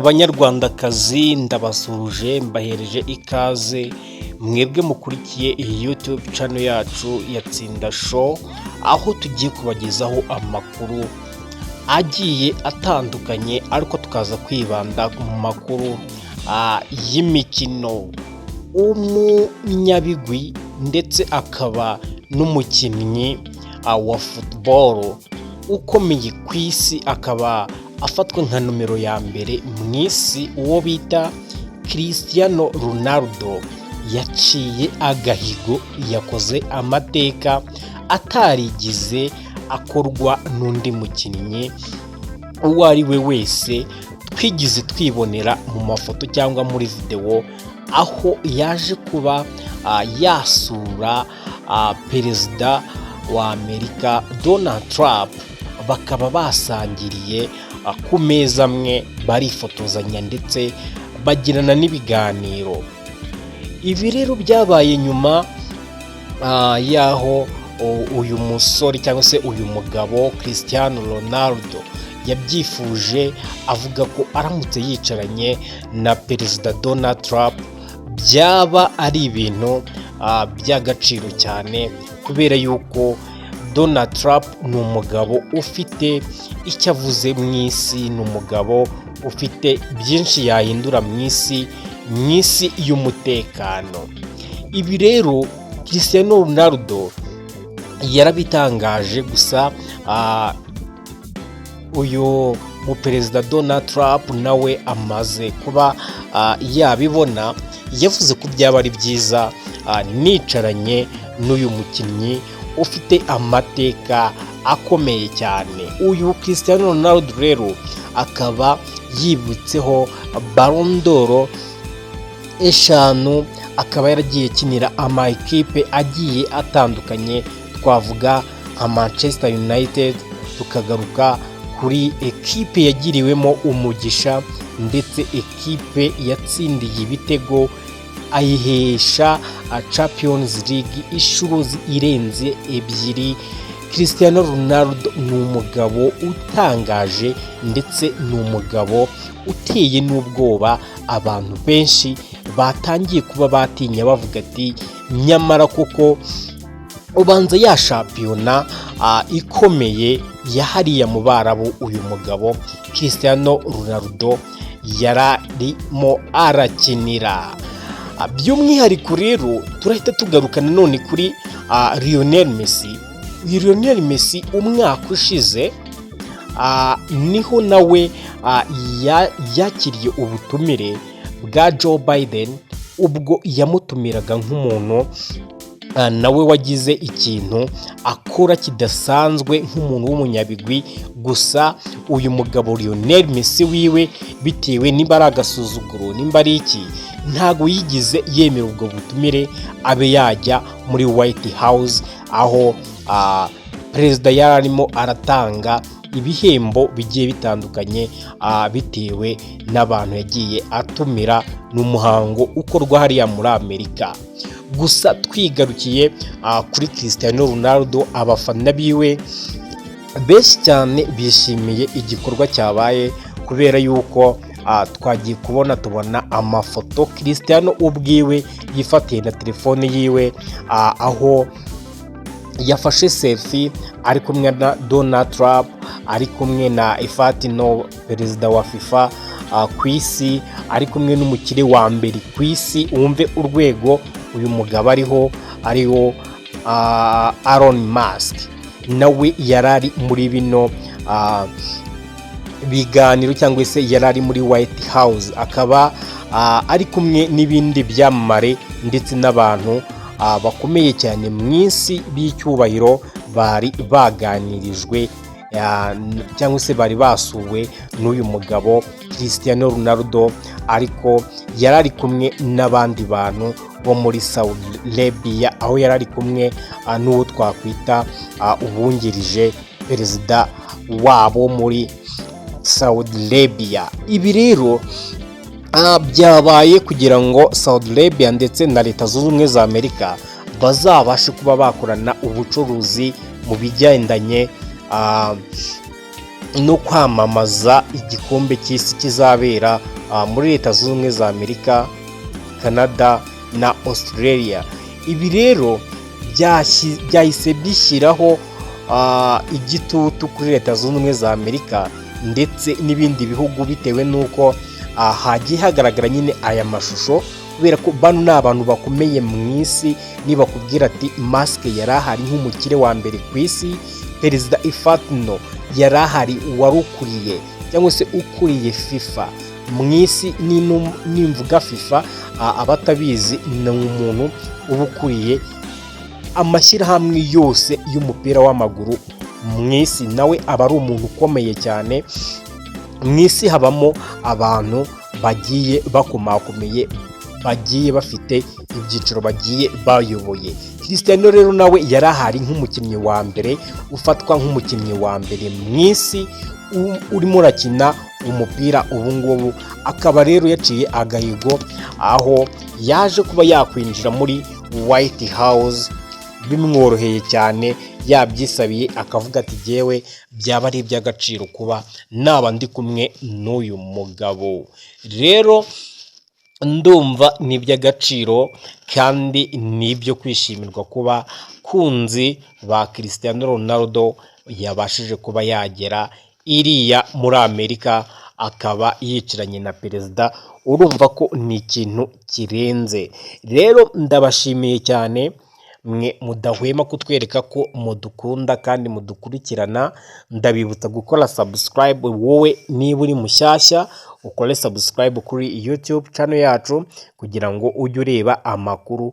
Banyarwandakazi ndabasuhuje mbahereje ikaze mwebwe mukurikiye iyi YouTube channel yacu ya Tsinda Show, aho tugiye kubagezaho amakuru agiye atandukanye ariko tukaza kwibanda mu makuru y'imikino. Umunyabigwi ndetse akaba n'umukinnyi wa football ukomeye ku isi, akaba afatwa nka numero ya mbere mu isi, uwo bita Cristiano Ronaldo yaciye agahigo, yakoze amateka atarigize akorwa n'undi mukinnyi uwo ari we wese twigize twibonera mu mafoto cyangwa muri video, aho yaje kuba yasura perezida wa Amerika Donald Trump, bakaba basangiriye ku meza amwe, barifotozanya ndetse bagirana n'ibiganiro. Ibi rero byabaye nyuma y'aho uyu musore cyangwa se uyu mugabo Cristiano Ronaldo yabyifuje, avuga ko aramutse yicaranye na perezida Donald Trump byaba ari ibintu by'agaciro cyane, kubera yuko Donald Trump ni umugabo ufite icyo avuze mu isi, ni umugabo ufite byinshi yahindura mu isi y'umutekano. Ibi rero Cristiano Ronaldo yarabitangaje, gusa uyu muperezida Donald Trump nawe amaze kuba yabibona, yavuze ko byaba ari byiza nicaranye n'uyu mukinnyi ufite amateka akomeye cyane. Uyu Cristiano Ronaldo rero akaba yibutseho Ballon d'Or 5, akaba yaragiye kinira ama ekipe agiye atandukanye, twavuga nka Manchester United, tukagaruka kuri ekipe yagiriwemo umugisha ndetse ekipe yatsindiye ibitego ayihesha Champions League inshuro irenze 2. Cristiano Ronaldo ni umugabo utangaje ndetse ni umugabo uteye n'ubwoba. Abantu benshi batangiye kuba batinya, bavuga ati nyamara koko ubanza ya shampiyona ikomeye yahariya mu Barabu uyu mugabo Cristiano Ronaldo yararimo arakinira. By'umwihariko rero turahita tugaruka nanone kuri Lionel Messi. Lionel Messi umwaka ushize niho nawe yakiriye ubutumire bwa Joe Biden, ubwo yamutumiraga nk'umuntu nawe wagize ikintu akora kidasanzwe nk'umuntu w'umunyabigwi. Gusa uyu mugabo Lionel Messi wiwe, bitewe nimba ari agasuzuguro nimba ari iki, ntago yigize yemera ubwo butumire abe yajya muri White House, aho perezida yararimo aratanga ibihembo bigiye bitandukanye bitewe n'abantu yagiye atumira. n'umuhango ukorwa hariya muri Amerika. Gusa twigarukiye kuri Cristiano Ronaldo, abafana biwe benshi cyane bishimiye igikorwa cyabaye, kubera yuko twagiye tubona amafoto Cristiano ubwiwe yifatiye na telefone yiwe, aho yafashe selfie ari kumwe na Donald Trump, ari kumwe na Infantino, perezida wa FIFA ku isi, ari kumwe n'umukire wa mbere ku isi. Wumve urwego uyu mugabo ariho Elon Musk, nawe yarari muri bino biganiro cyangwa se yarari muri White House, akaba ari kumwe n'ibindi byamamare ndetse n'abantu bakomeye cyane mu isi b'icyubahiro, bari baganirijwe cyangwa se bari basuwe n'uyu mugabo Cristiano Ronaldo, ariko yarari kumwe n'abandi bantu bo muri Saudi Arabia, aho yarari kumwe n'uwo twakwita ubungirije perezida wabo muri Saudi Arabia. Ibi rero byabaye kugira ngo Saudi Arabia ndetse na Leta Zunze Ubumwe za Amerika bazabashe kuba bakorana ubucuruzi mu bigendanye no kwamamaza igikombe cy'isi kizabera muri Leta Zunze Ubumwe za Amerika, Canada na Australia. Ibi rero byahise bishyiraho igitutu kuri Leta Zunze Ubumwe za Amerika ndetse n'ibindi bihugu, bitewe n'uko hagiye hagaragara nyine aya mashusho, kubera ko bano ni abantu bakomeye mu isi. Niba kubwira ati Musk yari ahari nk'umukire wa mbere ku isi, Perezida Infantino yari ahari, wari ukuriye cyangwa se ukuriye FIFA mu isi. Nimvuga FIFA, abatabizi ni umuntu uba ukuriye amashyirahamwe yose y'umupira w'amaguru mu isi, nawe aba ari umuntu ukomeye cyane mu isi. Habamo abantu bagiye bakomakomeye, bagiye bafite ibyiciro bagiye bayoboye. Cristiano rero nawe yari ahari nk'umukinnyi wa mbere, ufatwa nk'umukinnyi wa mbere mu isi urimo urakina umupira ubu ngubu. Akaba rero yaciye agahigo, aho yaje kuba yakwinjira muri White House bimworoheye cyane, yabyisabiye akavuga ati jyewe byaba ari iby'agaciro kuba naba ndi kumwe n'uyu mugabo. Rero ndumva ni iby'agaciro kandi ni ibyo kwishimirwa kuba kunzi ba Cristiano Ronaldo yabashije kuba yagera iriya muri Amerika, akaba yicaranye na perezida. Urumva ko ni ikintu kirenze. Rero ndabashimiye cyane mwe mudahwema kutwereka ko mudukunda kandi mudukurikirana. Ndabibutsa gukora subscribe, wowe niba uri mushyashya ukore subscribe kuri YouTube channel yacu, kugira ngo ujye ureba amakuru